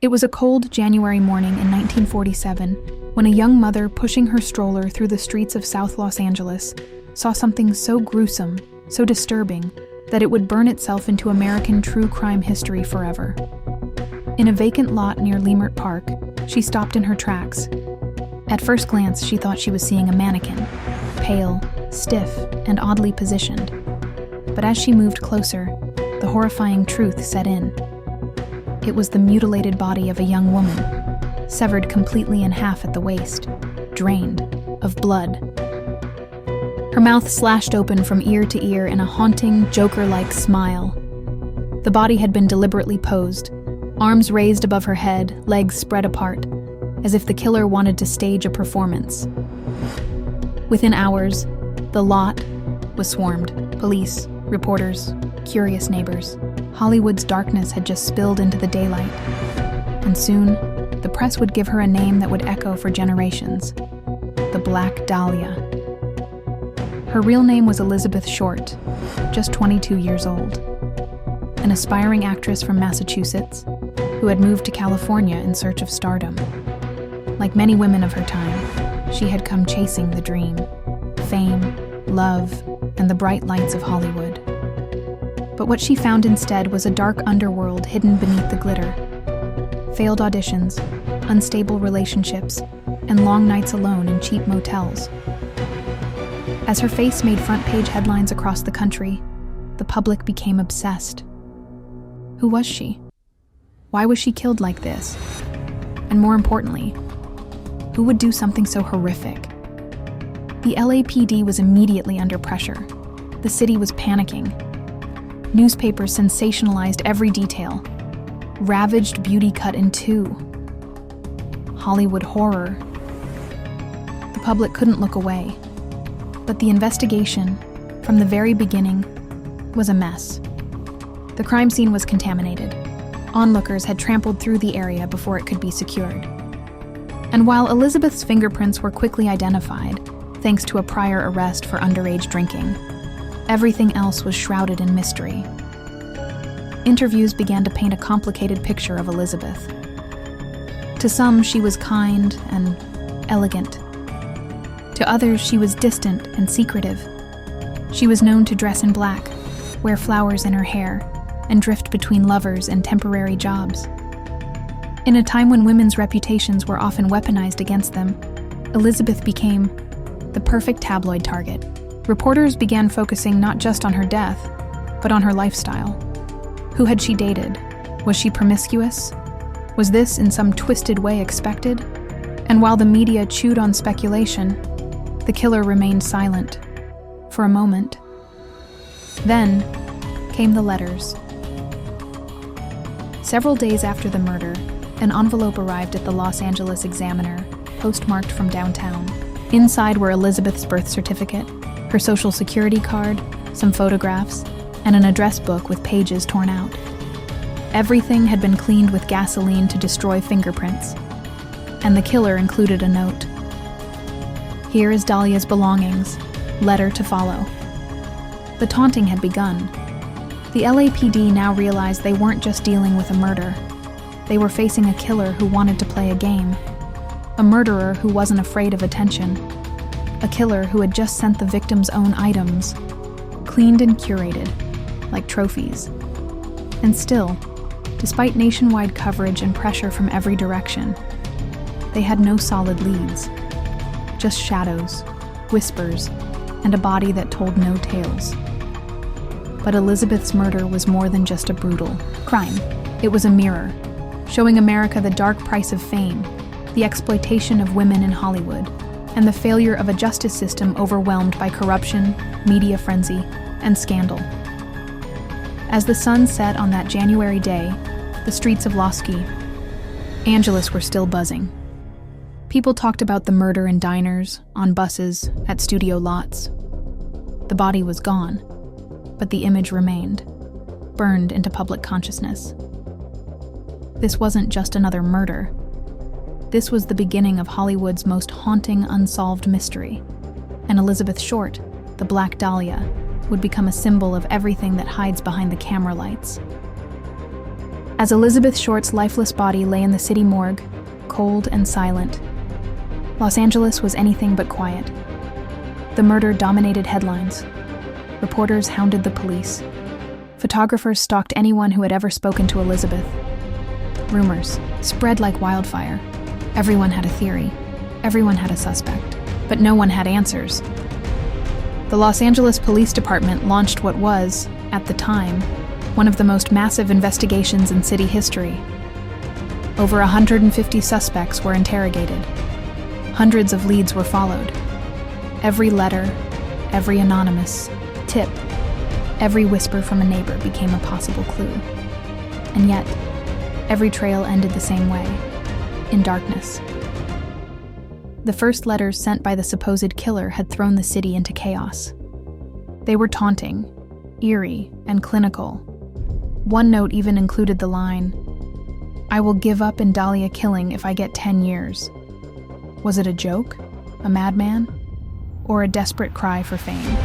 It was a cold January morning in 1947 when a young mother pushing her stroller through the streets of South Los Angeles saw something so gruesome, so disturbing, that it would burn itself into American true crime history forever. In a vacant lot near Leimert Park, she stopped in her tracks. At first glance, she thought she was seeing a mannequin, pale, stiff, and oddly positioned. But as she moved closer, the horrifying truth set in. It was the mutilated body of a young woman, severed completely in half at the waist, drained of blood. Her mouth slashed open from ear to ear in a haunting, Joker-like smile. The body had been deliberately posed, arms raised above her head, legs spread apart, as if the killer wanted to stage a performance. Within hours, the lot was swarmed. Police, reporters, curious neighbors. Hollywood's darkness had just spilled into the daylight. And soon, the press would give her a name that would echo for generations: the Black Dahlia. Her real name was Elizabeth Short, just 22 years old, an aspiring actress from Massachusetts who had moved to California in search of stardom. Like many women of her time, she had come chasing the dream: fame, love, and the bright lights of Hollywood. But what she found instead was a dark underworld hidden beneath the glitter. Failed auditions, unstable relationships, and long nights alone in cheap motels. As her face made front-page headlines across the country, the public became obsessed. Who was she? Why was she killed like this? And more importantly, who would do something so horrific? The LAPD was immediately under pressure. The city was panicking. Newspapers sensationalized every detail. Ravaged beauty cut in two. Hollywood horror. The public couldn't look away. But the investigation, from the very beginning, was a mess. The crime scene was contaminated. Onlookers had trampled through the area before it could be secured. And while Elizabeth's fingerprints were quickly identified, thanks to a prior arrest for underage drinking, everything else was shrouded in mystery. Interviews began to paint a complicated picture of Elizabeth. To some, she was kind and elegant. To others, she was distant and secretive. She was known to dress in black, wear flowers in her hair, and drift between lovers and temporary jobs. In a time when women's reputations were often weaponized against them, Elizabeth became the perfect tabloid target. Reporters began focusing not just on her death, but on her lifestyle. Who had she dated? Was she promiscuous? Was this in some twisted way expected? And while the media chewed on speculation, the killer remained silent. For a moment. Then came the letters. Several days after the murder, an envelope arrived at the Los Angeles Examiner, postmarked from downtown. Inside were Elizabeth's birth certificate, her social security card, some photographs, and an address book with pages torn out. Everything had been cleaned with gasoline to destroy fingerprints, and the killer included a note. Here is Dahlia's belongings, letter to follow. The taunting had begun. The LAPD now realized they weren't just dealing with a murder. They were facing a killer who wanted to play a game. A murderer who wasn't afraid of attention. A killer who had just sent the victim's own items, cleaned and curated, like trophies. And still, despite nationwide coverage and pressure from every direction, they had no solid leads. Just shadows, whispers, and a body that told no tales. But Elizabeth's murder was more than just a brutal crime. It was a mirror, showing America the dark price of fame, the exploitation of women in Hollywood, and the failure of a justice system overwhelmed by corruption, media frenzy, and scandal. As the sun set on that January day, the streets of Los Angeles were still buzzing. People talked about the murder in diners, on buses, at studio lots. The body was gone, but the image remained, burned into public consciousness. This wasn't just another murder. This was the beginning of Hollywood's most haunting unsolved mystery, and Elizabeth Short, the Black Dahlia, would become a symbol of everything that hides behind the camera lights. As Elizabeth Short's lifeless body lay in the city morgue, cold and silent, Los Angeles was anything but quiet. The murder dominated headlines. Reporters hounded the police. Photographers stalked anyone who had ever spoken to Elizabeth. Rumors spread like wildfire. Everyone had a theory. Everyone had a suspect. But no one had answers. The Los Angeles Police Department launched what was, at the time, one of the most massive investigations in city history. Over 150 suspects were interrogated. Hundreds of leads were followed. Every letter, every anonymous tip, every whisper from a neighbor became a possible clue. And yet, every trail ended the same way, in darkness. The first letters sent by the supposed killer had thrown the city into chaos. They were taunting, eerie, and clinical. One note even included the line, "I will give up in Dahlia killing if I get 10 years. Was it a joke? A madman? Or a desperate cry for fame?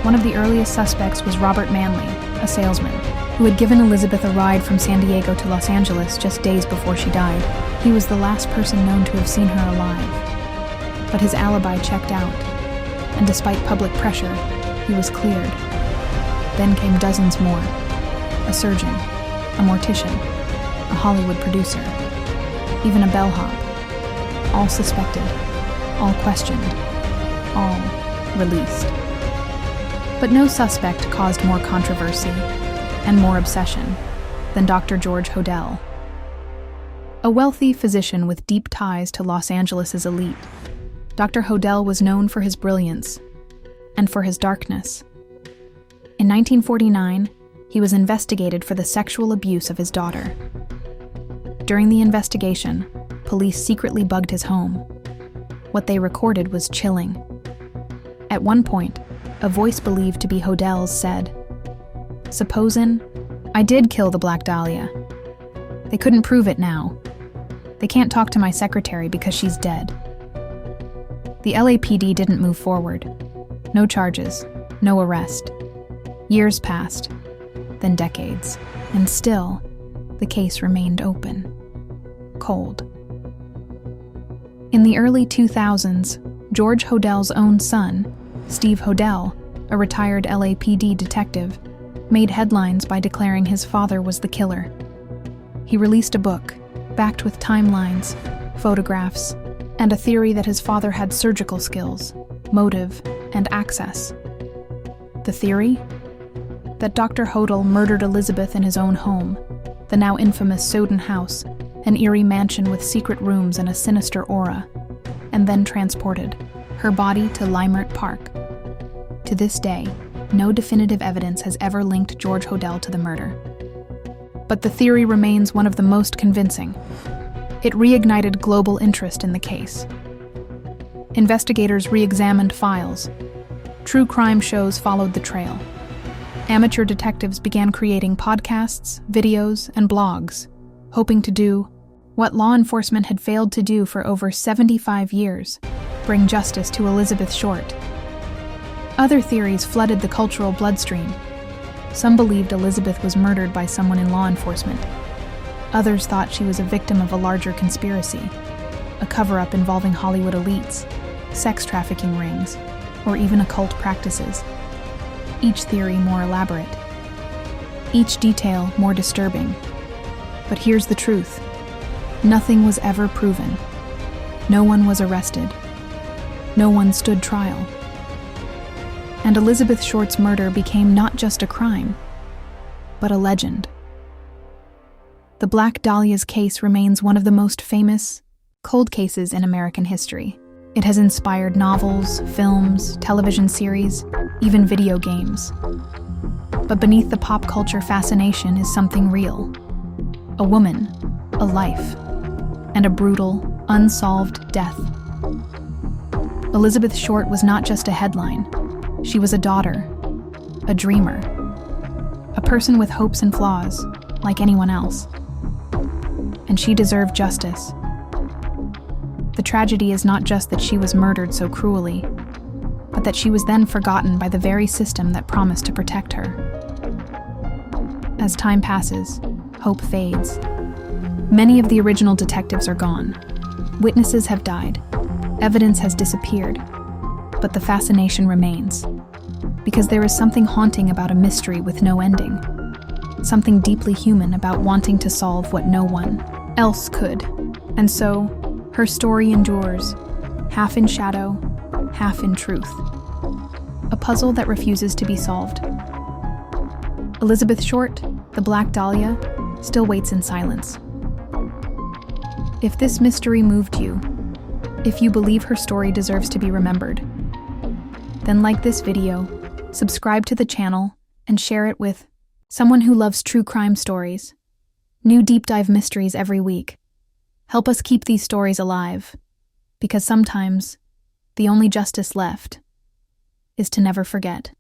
One of the earliest suspects was Robert Manley, a salesman, who had given Elizabeth a ride from San Diego to Los Angeles just days before she died. He was the last person known to have seen her alive. But his alibi checked out, and despite public pressure, he was cleared. Then came dozens more. A surgeon, a mortician, a Hollywood producer, even a bellhop. All suspected, all questioned, all released. But no suspect caused more controversy and more obsession than Dr. George Hodel. A wealthy physician with deep ties to Los Angeles' elite, Dr. Hodel was known for his brilliance and for his darkness. In 1949, he was investigated for the sexual abuse of his daughter. During the investigation, police secretly bugged his home. What they recorded was chilling. At one point, a voice believed to be Hodel's said, "Supposin' I did kill the Black Dahlia. They couldn't prove it now. They can't talk to my secretary because she's dead." The LAPD didn't move forward. No charges, no arrest. Years passed, then decades, and still, the case remained open. Cold. In the early 2000s, George Hodel's own son, Steve Hodel, a retired LAPD detective, made headlines by declaring his father was the killer. He released a book, backed with timelines, photographs, and a theory that his father had surgical skills, motive, and access. The theory? That Dr. Hodel murdered Elizabeth in his own home, the now infamous Soden house, an eerie mansion with secret rooms and a sinister aura, and then transported her body to Leimert Park. To this day, no definitive evidence has ever linked George Hodel to the murder. But the theory remains one of the most convincing. It reignited global interest in the case. Investigators re-examined files. True crime shows followed the trail. Amateur detectives began creating podcasts, videos, and blogs, hoping to do what law enforcement had failed to do for over 75 years, bring justice to Elizabeth Short. Other theories flooded the cultural bloodstream. Some believed Elizabeth was murdered by someone in law enforcement. Others thought she was a victim of a larger conspiracy, a cover-up involving Hollywood elites, sex trafficking rings, or even occult practices. Each theory more elaborate. Each detail more disturbing. But here's the truth. Nothing was ever proven. No one was arrested. No one stood trial. And Elizabeth Short's murder became not just a crime, but a legend. The Black Dahlia's case remains one of the most famous cold cases in American history. It has inspired novels, films, television series, even video games. But beneath the pop culture fascination is something real. A woman, a life, and a brutal, unsolved death. Elizabeth Short was not just a headline. She was a daughter, a dreamer, a person with hopes and flaws, like anyone else. And she deserved justice. The tragedy is not just that she was murdered so cruelly, but that she was then forgotten by the very system that promised to protect her. As time passes, hope fades. Many of the original detectives are gone. Witnesses have died. Evidence has disappeared. But the fascination remains. Because there is something haunting about a mystery with no ending. Something deeply human about wanting to solve what no one else could. And so, her story endures, half in shadow, half in truth. A puzzle that refuses to be solved. Elizabeth Short, the Black Dahlia, still waits in silence. If this mystery moved you, if you believe her story deserves to be remembered, then like this video, subscribe to the channel, and share it with someone who loves true crime stories. New deep dive mysteries every week. Help us keep these stories alive, because sometimes the only justice left is to never forget.